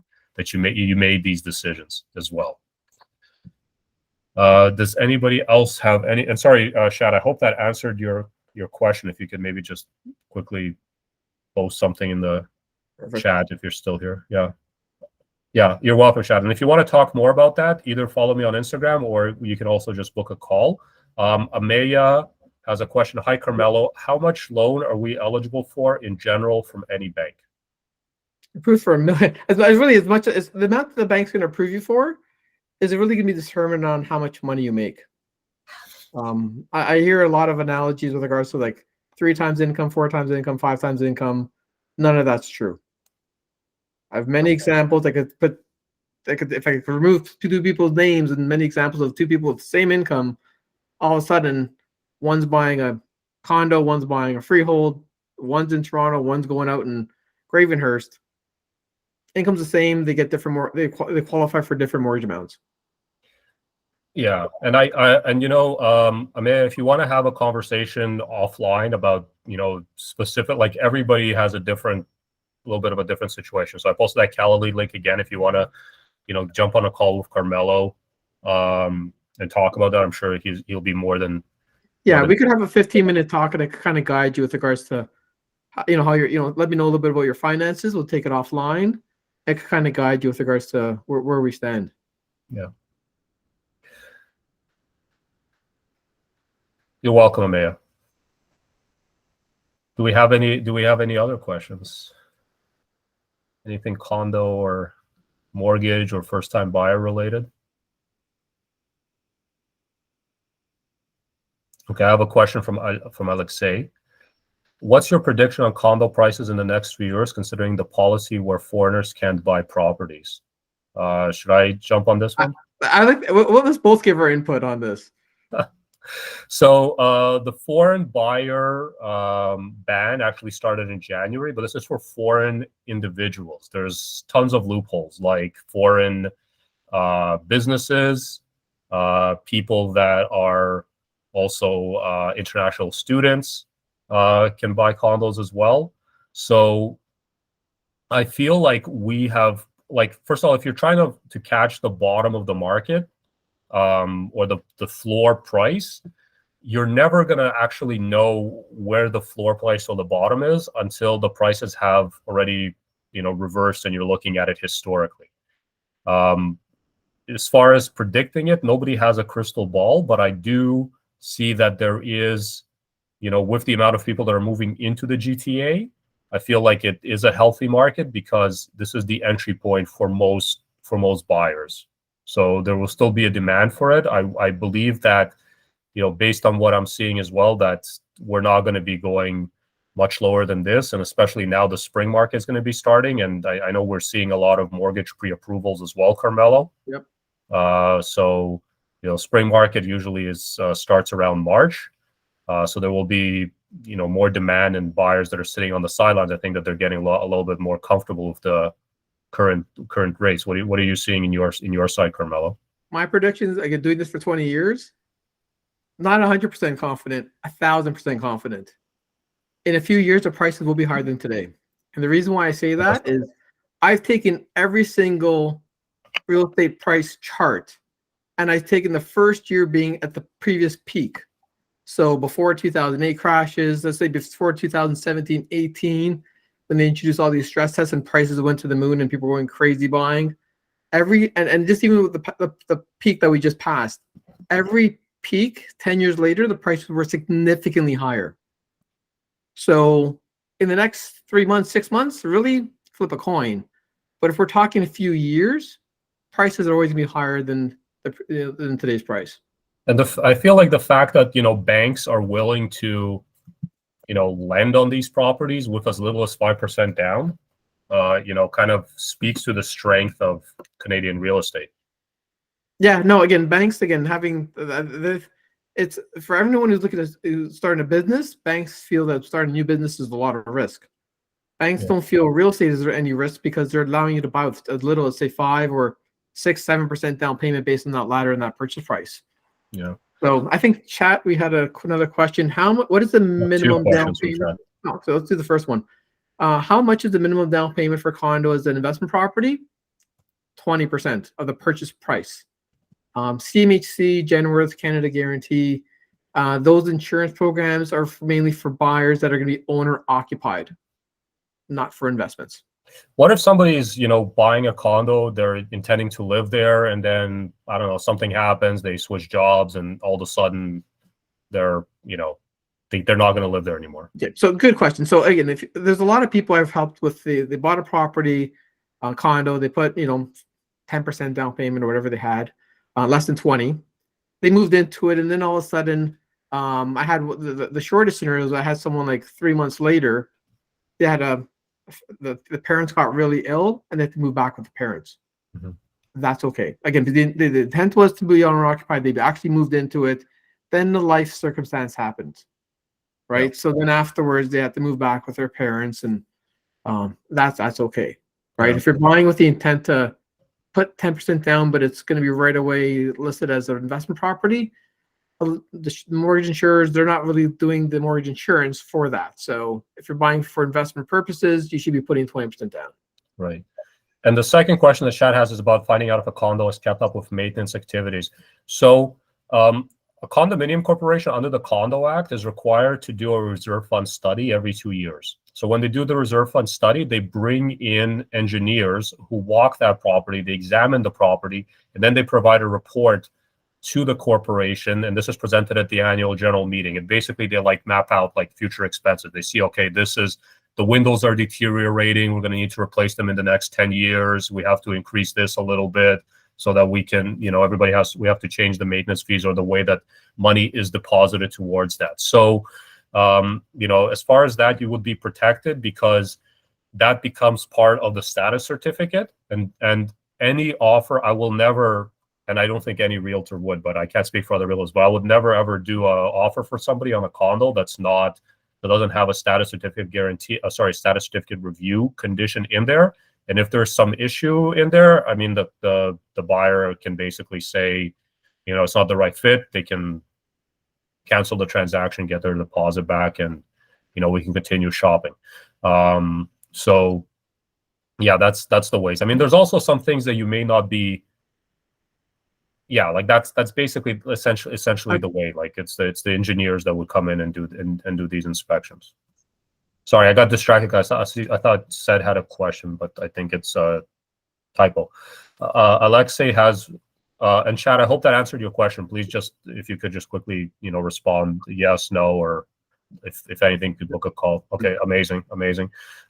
B: made these decisions as well. Does anybody else have any? And sorry, Shad, I hope that answered your question. If you could maybe just quickly post something in the chat if you're still here. Yeah, you're welcome, Shad. And if you want to talk more about that, either follow me on Instagram or you can also just book a call. Ameya has a question. Hi, Carmelo. How much loan are we eligible for in general from any bank?
A: Approved for $1 million. Really as much as the amount that the bank's going to approve you for is it really going to be determined on how much money you make. I hear a lot of analogies with regards to like 3 times income, 4 times income, 5 times income. None of that's true. I have many examples. If I could remove 2 people's names and many examples of 2 people with the same income, all of a sudden, one's buying a condo, one's buying a freehold, one's in Toronto, one's going out in Gravenhurst. Income's the same. They get different they qualify for different mortgage amounts.
B: Yeah, and Ameya, if you want to have a conversation offline about specific, like everybody has a little bit of a different situation. So I posted that Calendly link again if you want to jump on a call with Carmelo and talk about that. I'm sure he'll be more than
A: we could have a 15-minute talk and I could kind of guide you with regards to how you're let me know a little bit about your finances. We'll take it offline. I could kind of guide you with regards to where we stand.
B: Yeah. You're welcome, Ameya. Do we have any other questions? Anything condo or mortgage or first-time buyer related? Okay, I have a question from Alexei. What's your prediction on condo prices in the next 3 years, considering the policy where foreigners can't buy properties? Should I jump on this one?
A: Let's both give our input on this.
B: So the foreign buyer ban actually started in January, but this is for foreign individuals. There's tons of loopholes, like foreign businesses, people that are also international students can buy condos as well. So I feel like we have, first of all, if you're trying to catch the bottom of the market, or the floor price, you're never going to actually know where the floor price or the bottom is until the prices have already reversed and you're looking at it historically. As far as predicting it, nobody has a crystal ball, but I do see that there is, with the amount of people that are moving into the GTA, I feel like it is a healthy market because this is the entry point for most buyers. So there will still be a demand for it. I believe that, based on what I'm seeing as well, that we're not going to be going much lower than this. And especially now the spring market is going to be starting. And I know we're seeing a lot of mortgage pre-approvals as well, Carmelo.
A: Yep.
B: So, spring market usually starts around March. So there will be, more demand and buyers that are sitting on the sidelines. I think that they're getting a little bit more comfortable with the current rates. What are you seeing in your side, Carmelo?
A: My predictions, I've been doing this for 20 years. Not 100% confident, 1,000% confident. In a few years, the prices will be higher than today. And the reason why I say that is I've taken every single real estate price chart and I've taken the first year being at the previous peak. So before 2008 crashes, let's say before 2017, 18, when they introduced all these stress tests and prices went to the moon and people were going crazy buying. and just even with the peak that we just passed, every peak 10 years later, the prices were significantly higher. So in the next 3 months, 6 months, really flip a coin. But if we're talking a few years, prices are always going to be higher than today's price.
B: And I feel like the fact that, banks are willing to, lend on these properties with as little as 5% down, kind of speaks to the strength of Canadian real estate.
A: Yeah, no, again, banks, having it's for everyone who's looking at starting a business, banks feel that starting a new business is a lot of risk. Banks don't feel real estate is there any risk because they're allowing you to buy with as little as say 5 or 6, 7% down payment based on that ladder and that purchase price.
B: Yeah.
A: So I think chat, we had another question. What is the minimum down payment? Oh, so let's do the first one. How much is the minimum down payment for condo as an investment property? 20% of the purchase price. CMHC, Genworth, Canada Guarantee, those insurance programs are mainly for buyers that are going to be owner occupied, not for investments.
B: What if somebody is, buying a condo, they're intending to live there, and then, I don't know, something happens, they switch jobs, and all of a sudden they're, they're not going to live there anymore?
A: Yeah, so good question. So again, if there's a lot of people I've helped with, they bought a property, condo, they put, 10% down payment or whatever they had, less than 20. They moved into it, and then all of a sudden, I had the shortest scenarios. I had someone like 3 months later, they had the parents got really ill and they had to move back with the parents.
B: Mm-hmm.
A: That's okay. Again, the intent was to be owner occupied. They actually moved into it. Then the life circumstance happened, right? Yep. So then afterwards, they had to move back with their parents, and that's okay, right? Yep. If you're buying with the intent to put 10% down, but it's going to be right away listed as an investment property, the mortgage insurers, they're not really doing the mortgage insurance for that. So if you're buying for investment purposes, you should be putting 20% down.
B: Right. And the second question the chat has is about finding out if a condo is kept up with maintenance activities. So a condominium corporation under the Condo Act is required to do a reserve fund study every 2 years. So when they do the reserve fund study, they bring in engineers who walk that property, they examine the property, and then they provide a report to the corporation, and this is presented at the annual general meeting. And basically they map out future expenses. They see, okay, this is, the windows are deteriorating, we're going to need to replace them in the next 10 years, we have to increase this a little bit so that we can, we have to change the maintenance fees or the way that money is deposited towards that. So as far as that, you would be protected because that becomes part of the status certificate. And any offer, I will never, and I don't think any realtor would, but I can't speak for other realtors, but I would never ever do an offer for somebody on a condo that doesn't have a status certificate status certificate review condition in there. And if there's some issue in there, I mean, the buyer can basically say, it's not the right fit. They can cancel the transaction, get their deposit back, and we can continue shopping. So yeah, that's the ways. I mean, there's also some things that you may not be. Yeah, that's basically essentially the way. It's the engineers that would come in and do these inspections. Sorry, I got distracted, guys. I thought Seth had a question, but I think it's a typo. Alexei has, and Chad, I hope that answered your question. Please just, if you could just quickly, respond yes, no, or if anything, could book a call. Okay, amazing.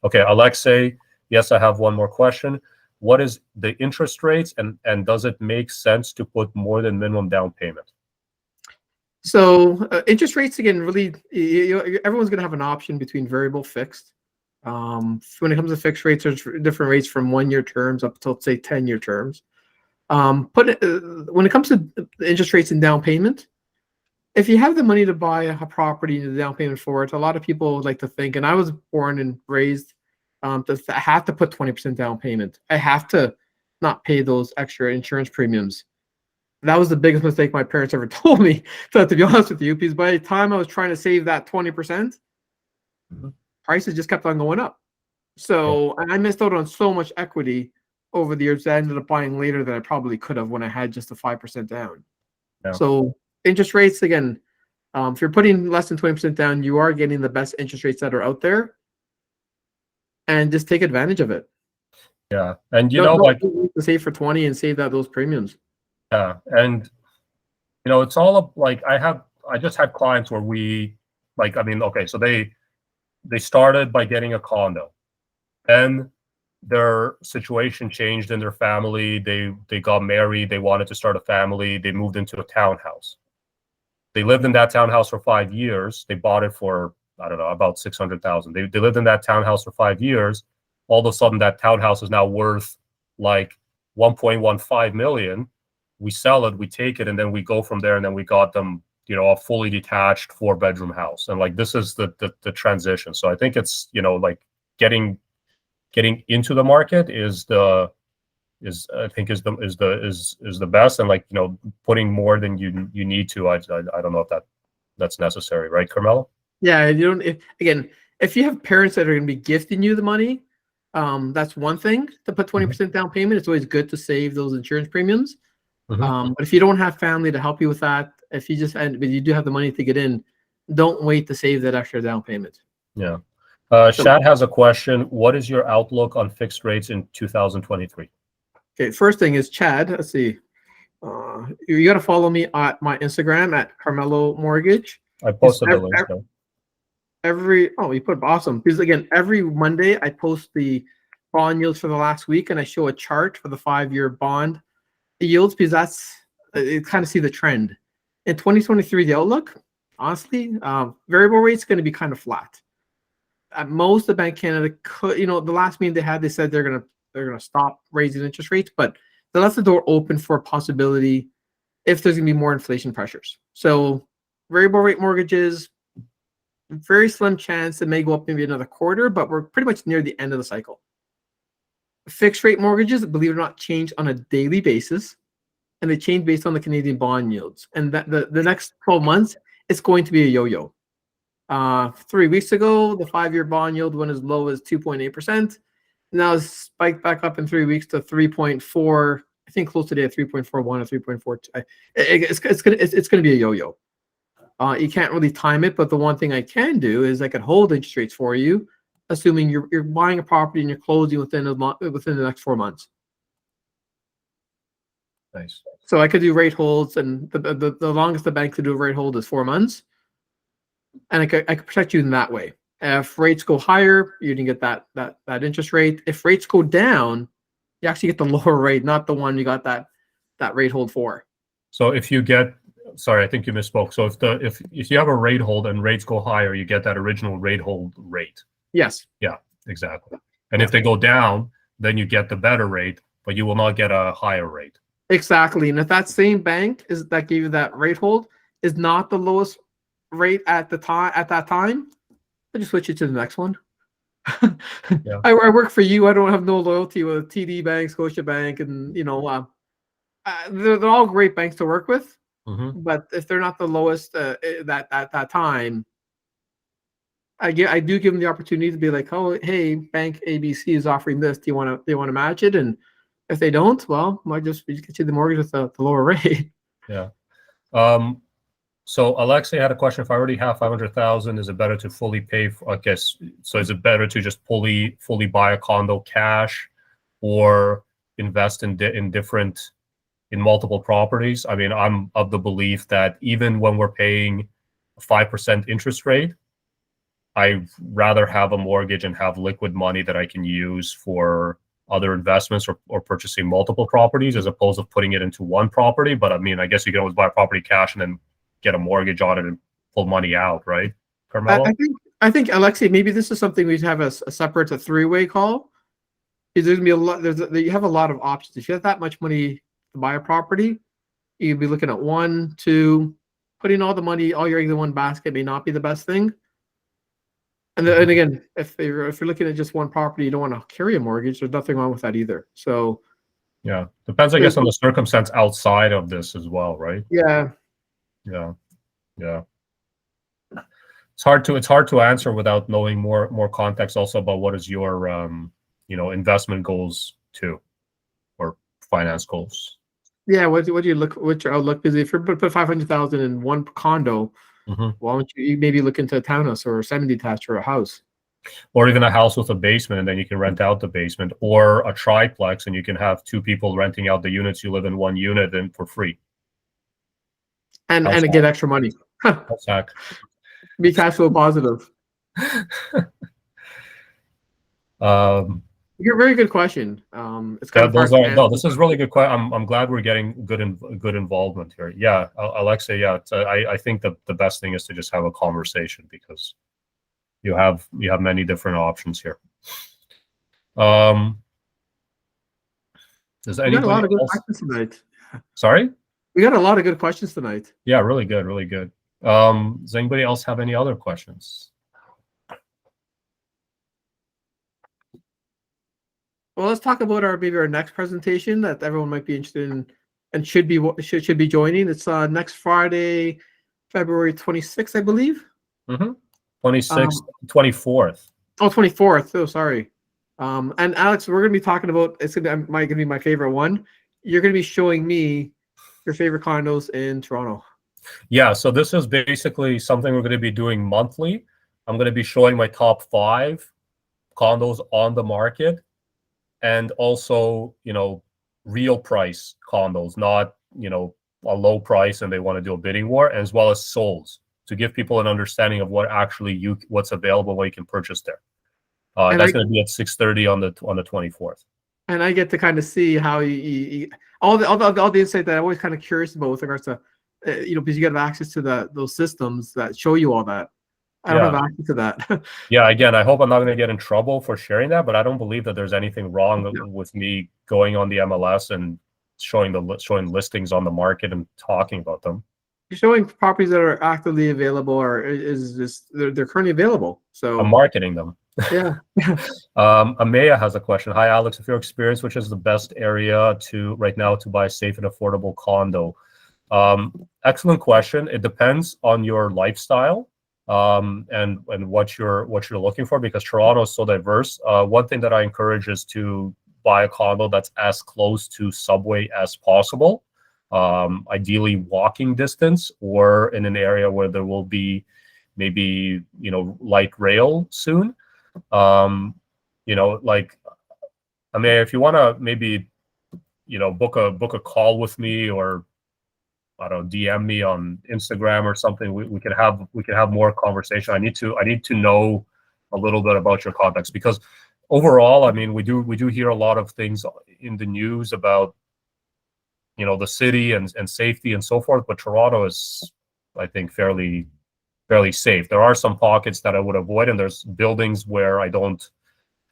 B: Okay, Alexei, yes, I have one more question. What is the interest rates, and does it make sense to put more than minimum down payment?
A: So interest rates, again, really, everyone's going to have an option between variable, fixed. When it comes to fixed rates, there's different rates from 1-year terms up to, say, 10-year terms. When it comes to interest rates and down payment, if you have the money to buy a property and the down payment for it, a lot of people like to think, and I was born and raised, I have to put 20% down payment. I have to not pay those extra insurance premiums. That was the biggest mistake my parents ever told me, to be honest with you, because by the time I was trying to save that 20%, prices just kept on going up. So, and I missed out on so much equity over the years that I ended up buying later than I probably could have when I had just a 5% down. Yeah. So interest rates, again, if you're putting less than 20% down, you are getting the best interest rates that are out there. And just take advantage of it.
B: Yeah, and
A: Don't
B: like,
A: wait to save for 20 and save those premiums.
B: yeah, and it's all like I just had clients where okay, so they started by getting a condo, then their situation changed in their family. They got married, they wanted to start a family, they moved into a townhouse. They lived in that townhouse for 5 years. They bought it for, I don't know, about 600,000. They lived in that townhouse for 5 years. All of a sudden, that townhouse is now worth like 1.15 million. We sell it, we take it, and then we go from there. And then we got them, a fully detached 4-bedroom house. And like this is the transition. So I think it's like getting into the market is the best, and like putting more than you need to. I don't know if that's necessary, right, Carmelo?
A: Yeah, you don't. If you have parents that are going to be gifting you the money, that's one thing to put 20% down payment. It's always good to save those insurance premiums. But if you don't have family to help you with that, but you do have the money to get in, don't wait to save that extra down payment.
B: Yeah. Shad has a question. What is your outlook on fixed rates in 2023?
A: Okay, first thing is Chad. Let's see. You got to follow me at my Instagram at Carmelo Mortgage.
B: I posted the link.
A: You put awesome. Because again, every Monday I post the bond yields for the last week, and I show a chart for the 5-year bond yields, because you kind of see the trend. In 2023, the outlook, honestly, variable rates going to be kind of flat. At most, the Bank of Canada could, the last meeting they had, they said they're gonna stop raising interest rates, but they left the door open for a possibility if there's gonna be more inflation pressures. So variable rate mortgages, very slim chance it may go up maybe another quarter, but we're pretty much near the end of the cycle. Fixed rate mortgages, believe it or not, change on a daily basis, and they change based on the Canadian bond yields. And that the next 12 months, it's going to be a yo-yo. 3 weeks ago, the 5-year bond yield went as low as 2.8%. Now it's spiked back up in 3 weeks to 3.4. I think close today at 3.41 or 3.42. It's gonna be a yo-yo. You can't really time it, but the one thing I can do is I can hold interest rates for you, assuming you're buying a property and you're closing within the next 4 months.
B: Nice.
A: So I could do rate holds, and the longest the bank could do a rate hold is 4 months, and I could protect you in that way. If rates go higher, you can get that interest rate. If rates go down, you actually get the lower rate, not the one you got that rate hold for.
B: So if you get, sorry, I think you misspoke. So if you have a rate hold and rates go higher, you get that original rate hold rate.
A: Yes.
B: Yeah, exactly. And if they go down, then you get the better rate, but you will not get a higher rate.
A: Exactly. And if that same bank that gave you that rate hold is not the lowest rate at that time, I just switch it to the next one.
B: Yeah.
A: I work for you. I don't have no loyalty with TD Bank, Scotiabank, and they're all great banks to work with. But if they're not the lowest at that time, I do give them the opportunity to be like, oh, hey, Bank ABC is offering this. Do you want to match it? And if they don't, well, we just get you the mortgage with the lower rate.
B: Yeah. So Alexei had a question. If I already have 500,000, is it better to fully pay? Is it better to just fully buy a condo cash, or invest in multiple properties? I mean, I'm of the belief that even when we're paying a 5% interest rate, I'd rather have a mortgage and have liquid money that I can use for other investments or purchasing multiple properties, as opposed to putting it into one property. But I mean, I guess you can always buy a property cash and then get a mortgage on it and pull money out, right, Carmelo?
A: I think Alexei, maybe this is something we'd have a separate, three-way call. There's gonna be a lot. You have a lot of options. If you have that much money to buy a property, you'd be looking at 1, 2. Putting all the money, all your eggs in one basket may not be the best thing. And again, if you're looking at just one property, you don't want to carry a mortgage. There's nothing wrong with that either. So
B: yeah, depends, I guess, on the circumstance outside of this as well, right?
A: Yeah.
B: It's hard to answer without knowing more context also about what is your investment goals too, or finance goals.
A: Yeah, what do you look? What's your outlook? Because if you put 500,000 in one condo, why don't you maybe look into a townhouse or a semi-detached or a house?
B: Or even a house with a basement, and then you can rent out the basement, or a triplex, and you can have two people renting out the units. You live in one unit and for free.
A: And
B: House
A: to get extra money.
B: hack.
A: Be cash flow positive. You're a very good question. It's kind of hard to answer.
B: No, this is really good question. I'm glad we're getting good involvement here. Yeah, Alexa. Yeah, I think the best thing is to just have a conversation, because you have many different options here. Does
A: We got a lot
B: anybody
A: of good
B: else?
A: questions tonight.
B: Sorry?
A: We got a lot of good questions tonight.
B: Yeah, really good, really good. Does anybody else have any other questions?
A: Well, let's talk about maybe our next presentation that everyone might be interested in and should be joining. It's next Friday, February 26th, I believe.
B: 26th, 24th.
A: Oh, 24th. Oh, sorry. And Alex, we're going to be talking about, it's going to be my favorite one. You're going to be showing me your favorite condos in Toronto.
B: Yeah, so this is basically something we're going to be doing monthly. I'm going to be showing my top 5 condos on the market, and also, real price condos, not, a low price and they want to do a bidding war, as well as solds, to give people an understanding of what's available, what you can purchase there. That's going to be at 6:30 on the 24th.
A: And I get to kind of see how all the insight that I'm always kind of curious about with regards to, because you get access to those systems that show you all that. I don't have access to that.
B: Yeah, again, I hope I'm not going to get in trouble for sharing that, but I don't believe that there's anything wrong with me going on the MLS and showing listings on the market and talking about them.
A: You're showing properties that are actively available, or they're currently available. So
B: I'm marketing them.
A: Yeah.
B: Amaya has a question. Hi, Alex. With your experience, which is the best area right now to buy a safe and affordable condo? Excellent question. It depends on your lifestyle. And what you're looking for, because Toronto is so diverse. One thing that I encourage is to buy a condo that's as close to subway as possible, ideally walking distance, or in an area where there will be maybe light rail soon. Like, I mean, if you want to maybe book a call with me, or I don't know, DM me on Instagram or something. We can have more conversation. I need to know a little bit about your context, because overall, I mean, we do hear a lot of things in the news about the city and safety and so forth. But Toronto is, I think, fairly safe. There are some pockets that I would avoid, and there's buildings where I don't,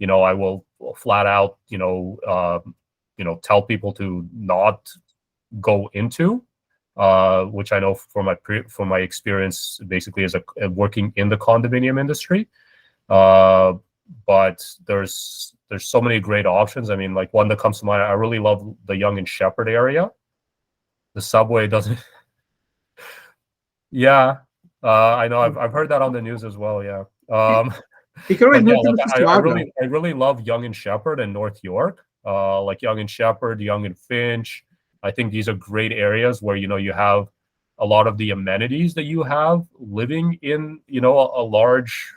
B: I will flat out, tell people to not go into. Which I know from my experience, basically as working in the condominium industry. But there's so many great options. I mean, like, one that comes to mind, I really love the Yonge and Sheppard area. The subway doesn't. Yeah, I know. I've heard that on the news as well. Yeah.
A: You can always move to Mississauga.
B: I really love Yonge and Sheppard and North York. Like Yonge and Sheppard, Yonge and Finch. I think these are great areas where you have a lot of the amenities that you have living in a large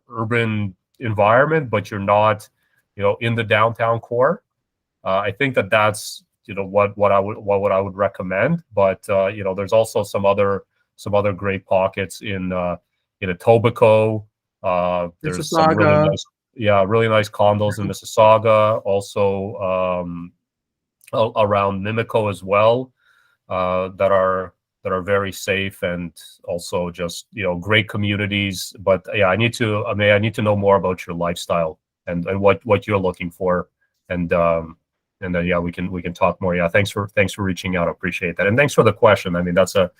B: urban environment, but you're not in the downtown core. I think that's what I would recommend. But there's also some other great pockets in Etobicoke. There's some really nice condos in Mississauga. Also. Around Mimico as well, that are very safe, and also just great communities. But yeah, I need to know more about your lifestyle and what you're looking for, and then yeah, we can talk more. Yeah, thanks for reaching out. I appreciate that, and thanks for the question. I mean, that's an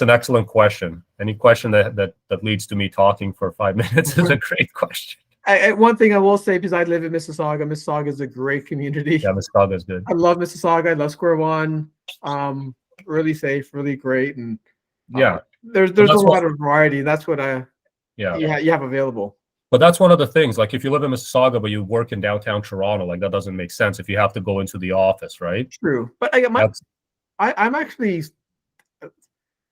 B: excellent question. Any question that leads to me talking for 5 minutes is a great question.
A: One thing I will say, because I live in Mississauga. Mississauga is a great community.
B: Yeah, Mississauga is good.
A: I love Mississauga. I love Square One. Really safe, really great, and
B: yeah,
A: there's a lot of variety. That's what you have available.
B: But that's one of the things. Like, if you live in Mississauga but you work in downtown Toronto, like, that doesn't make sense if you have to go into the office, right?
A: True, but I'm actually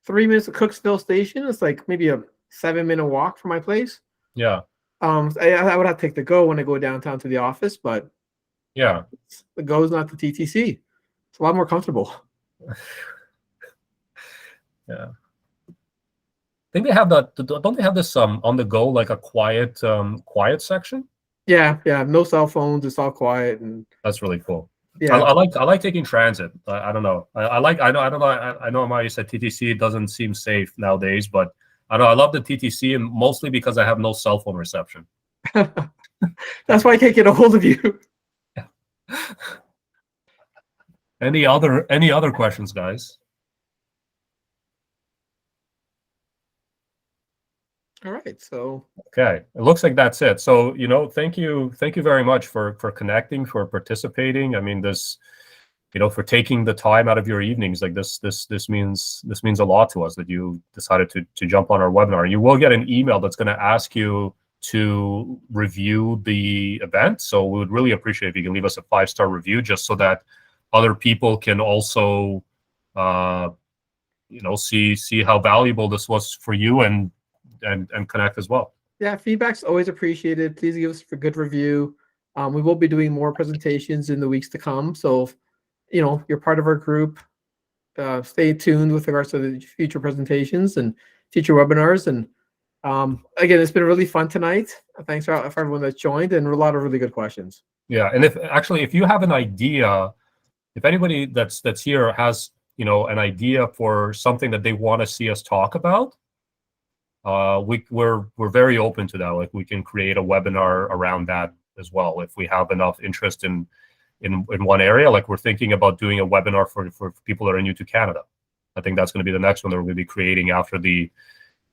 A: 3 minutes to Cooksville Station. It's like maybe a 7-minute walk from my place.
B: Yeah.
A: I would have to take the Go when I go downtown to the office, but
B: Yeah.
A: the Go is not the TTC. It's a lot more comfortable.
B: Yeah. I think they have that. Don't they have this on the go, like a quiet section?
A: Yeah, no cell phones. It's all quiet, and
B: That's really cool.
A: yeah,
B: I like taking transit. I don't know. I don't know. I know Amaya said TTC doesn't seem safe nowadays, but I know I love the TTC, and mostly because I have no cell phone reception.
A: that's why I can't get a hold of you.
B: Any other questions, guys?
A: All right, so
B: Okay, it looks like that's it. So, thank you very much for connecting, for participating. I mean, this, for taking the time out of your evenings, like this means a lot to us that you decided to jump on our webinar. You will get an email that's going to ask you to review the event. So we would really appreciate if you can leave us a 5-star review, just so that other people can also, see how valuable this was for you and connect as well.
A: yeah, feedback's always appreciated. Please give us a good review. We will be doing more presentations in the weeks to come. So, if, you're part of our group, stay tuned with regards to the future presentations and future webinars. And again, it's been really fun tonight. Thanks for everyone that's joined, and a lot of really good questions.
B: Yeah, and if you have an idea, if anybody that's here has an idea for something that they want to see us talk about, we're very open to that. Like, we can create a webinar around that as well if we have enough interest in one area. Like, we're thinking about doing a webinar for people that are new to Canada. I think that's going to be the next one that we're going to be creating after the.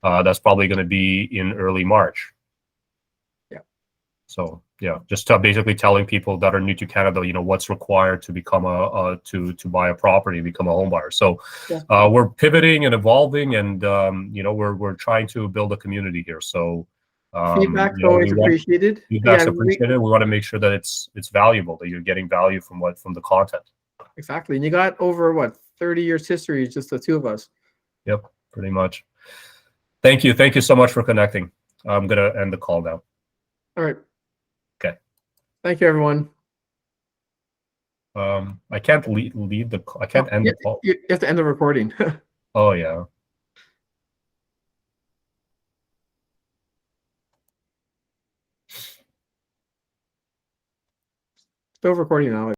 B: That's probably going to be in early March.
A: Yeah.
B: So yeah, just basically telling people that are new to Canada, what's required to become to buy a property, become a home buyer. So
A: Yeah.
B: we're pivoting and evolving, and we're trying to build a community here. So
A: Feedback's always appreciated.
B: Feedback's appreciated. We want to make sure that it's valuable, that you're getting value from the content.
A: Exactly, and you got over 30 years history, just the two of us.
B: Yep, pretty much. Thank you so much for connecting. I'm gonna end the call now.
A: All right.
B: Okay.
A: Thank you, everyone.
B: I can't leave the. I can't end the call.
A: You have to end the recording.
B: Oh yeah.
A: Still recording now.